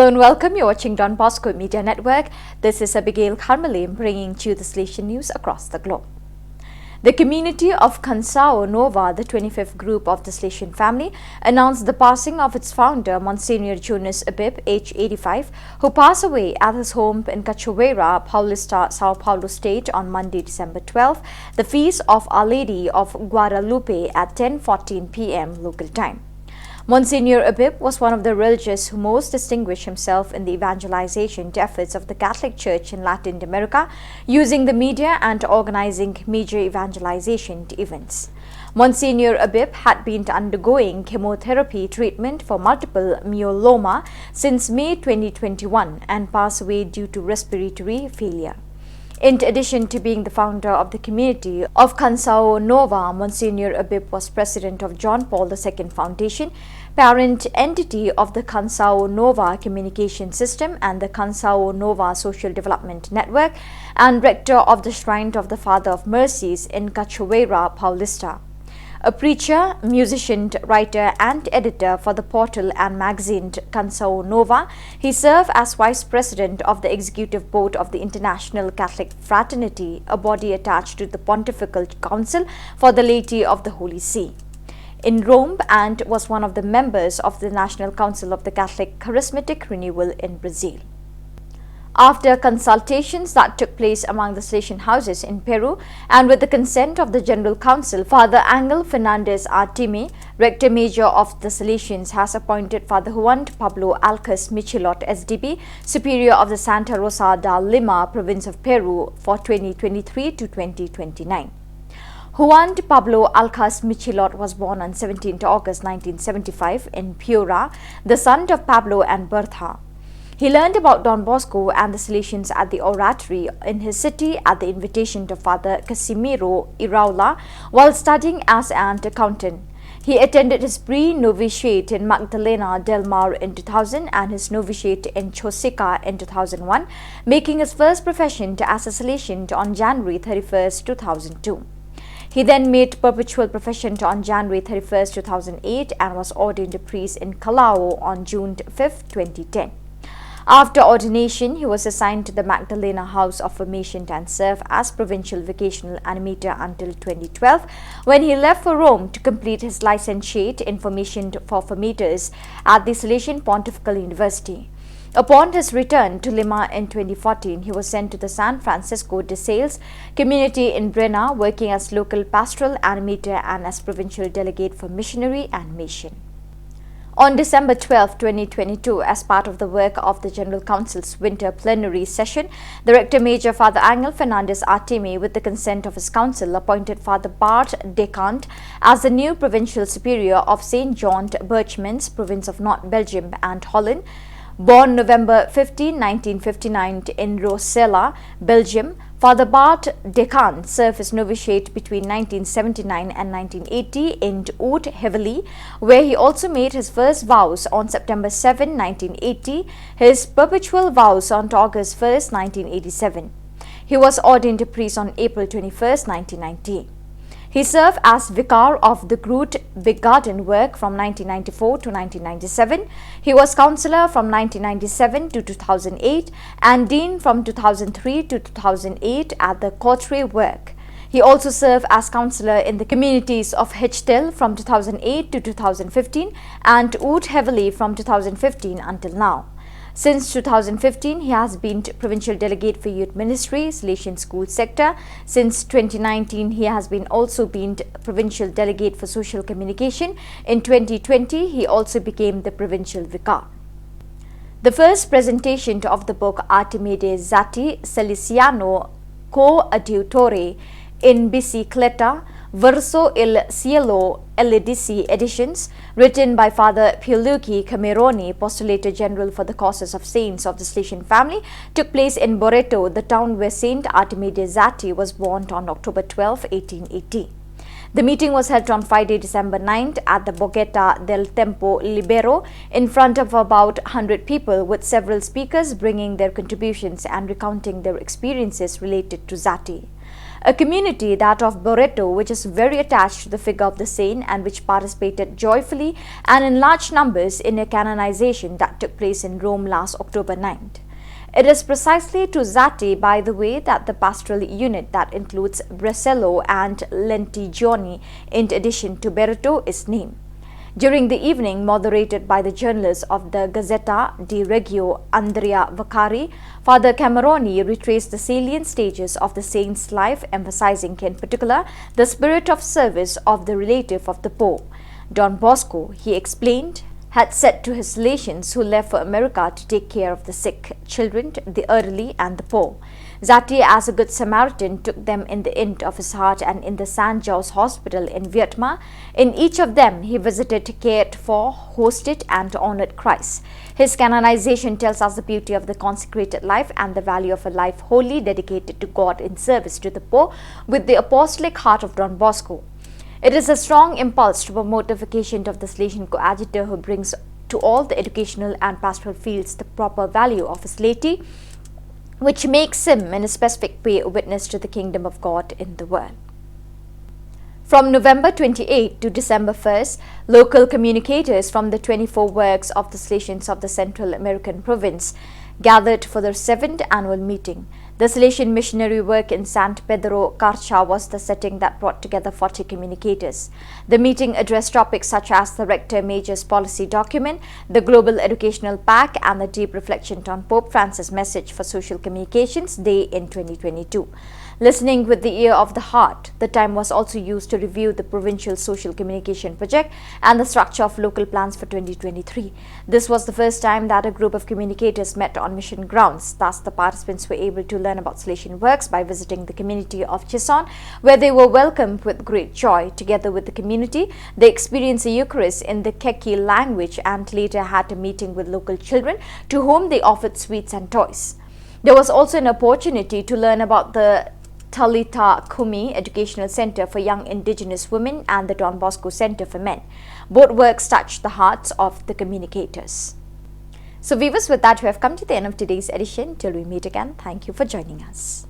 Hello and welcome. You're watching Don Bosco Media Network. This is Abigail Carmelim bringing to you the Salesian news across the globe. The community of Cansao Nova, the 25th group of the Salesian family, announced the passing of its founder, Monsignor Jonas Abib, age 85, who passed away at his home in Cachoeira, Paulista, Sao Paulo State on Monday, December 12, the feast of Our Lady of Guadalupe at 10:14 p.m. local time. Monsignor Abib was one of the religious who most distinguished himself in the evangelization efforts of the Catholic Church in Latin America, using the media and organizing major evangelization events. Monsignor Abib had been undergoing chemotherapy treatment for multiple myeloma since May 2021 and passed away due to respiratory failure. In addition to being the founder of the community of Cansao Nova, Monsignor Abib was president of John Paul II Foundation, parent entity of the Cansao Nova Communication System and the Cansao Nova Social Development Network, and rector of the Shrine of the Father of Mercies in Cachoeira, Paulista. A preacher, musician, writer and editor for the portal and magazine Cansao Nova, he served as vice president of the executive board of the International Catholic Fraternity, a body attached to the Pontifical Council for the Laity of the Holy See, in Rome, and was one of the members of the National Council of the Catholic Charismatic Renewal in Brazil. After consultations that took place among the Salesian houses in Peru and with the consent of the General Council, Father Angel Fernandez Artime, Rector Major of the Salesians, has appointed Father Juan Pablo Alcas Michilot SDB, Superior of the Santa Rosa da Lima province of Peru for 2023 to 2029. Juan Pablo Alcas Michilot was born on 17 August 1975 in Piura, the son of Pablo and Bertha. He learned about Don Bosco and the Salesians at the oratory in his city at the invitation of Father Casimiro Iraula while studying as an accountant. He attended his pre-novitiate in Magdalena del Mar in 2000 and his novitiate in Chosica in 2001, making his first profession as a Salesian on January 31, 2002. He then made perpetual profession on January 31, 2008 and was ordained a priest in Calao on June 5, 2010. After ordination, he was assigned to the Magdalena House of Formation and served as provincial vocational animator until 2012, when he left for Rome to complete his licentiate in formation for formators at the Salesian Pontifical University. Upon his return to Lima in 2014, he was sent to the San Francisco de Sales community in Brena, working as local pastoral animator and as provincial delegate for missionary animation. On December 12, 2022, as part of the work of the General Council's winter plenary session, the Rector Major Father Angel Fernandez Artime, with the consent of his council, appointed Father Bart Decant as the new Provincial Superior of St. John Birchmans, province of North Belgium and Holland. Born November 15, 1959 in Rosella, Belgium, Father Bart Decant served his novitiate between 1979 and 1980 in Oud-Heavely, where he also made his first vows on September 7, 1980, his perpetual vows on August 1, 1987. He was ordained a priest on April 21, 1990. He served as vicar of the Groot Big Garden work from 1994 to 1997. He was councillor from 1997 to 2008 and dean from 2003 to 2008 at the Cottray work. He also served as councillor in the communities of Hechtel from 2008 to 2015 and Oud-Heavely from 2015 until now. Since 2015, he has been provincial delegate for youth ministry, Salesian school sector. Since 2019, he has also been provincial delegate for social communication. In 2020, he also became the provincial vicar. The first presentation of the book Artimede Zati Salesiano Coadiutore in Bicicleta Verso il Cielo Elidisi editions, written by Father Pierluigi Cameroni, Postulator General for the Causes of Saints of the Salesian family, took place in Boreto, the town where Saint Artimede Zati was born on October 12, 1880. The meeting was held on Friday, December 9th at the Boqueta del Tempo Libero in front of about 100 people, with several speakers bringing their contributions and recounting their experiences related to Zati. a community, that of Barreto, which is very attached to the figure of the saint and which participated joyfully and in large numbers in a canonization that took place in Rome last October 9th. It is precisely to Zatti, by the way, that the pastoral unit that includes Bresello and Lentigioni, in addition to Barreto, is named. During the evening, moderated by the journalist of the Gazzetta di Reggio, Andrea Vaccari, Father Cameroni retraced the salient stages of the saint's life, emphasizing in particular the spirit of service of the relative of the poor. Don Bosco, he explained, had said to his Salesians who left for America to take care of the sick, children, the elderly and the poor. Zatti, as a good Samaritan, took them in the end of his heart, and in the San Jose Hospital in Vietnam, in each of them he visited, cared for, hosted and honored Christ. His canonization tells us the beauty of the consecrated life and the value of a life wholly dedicated to God in service to the poor with the apostolic heart of Don Bosco. It is a strong impulse to promote the vocation of the Salesian coadjutor, who brings to all the educational and pastoral fields the proper value of his laity, which makes him in a specific way a witness to the kingdom of God in the world. From November 28 to December 1st, local communicators from the 24 works of the Salesians of the Central American province gathered for their 7th annual meeting. The Salesian missionary work in San Pedro Carcha was the setting that brought together 40 communicators. The meeting addressed topics such as the Rector Major's policy document, the Global Educational Pact, and the deep reflection on Pope Francis' message for Social Communications Day in 2022. Listening with the ear of the heart, the time was also used to review the provincial social communication project and the structure of local plans for 2023. This was the first time that a group of communicators met on mission grounds. Thus, the participants were able to learn about Salesian works by visiting the community of Chison, where they were welcomed with great joy. Together with the community, they experienced the Eucharist in the Keki language and later had a meeting with local children to whom they offered sweets and toys. There was also an opportunity to learn about the Talita Kumi Educational Center for Young Indigenous Women and the Don Bosco Center for Men. Both works touched the hearts of the communicators. So viewers, with that we have come to the end of today's edition. Till we meet again, thank you for joining us.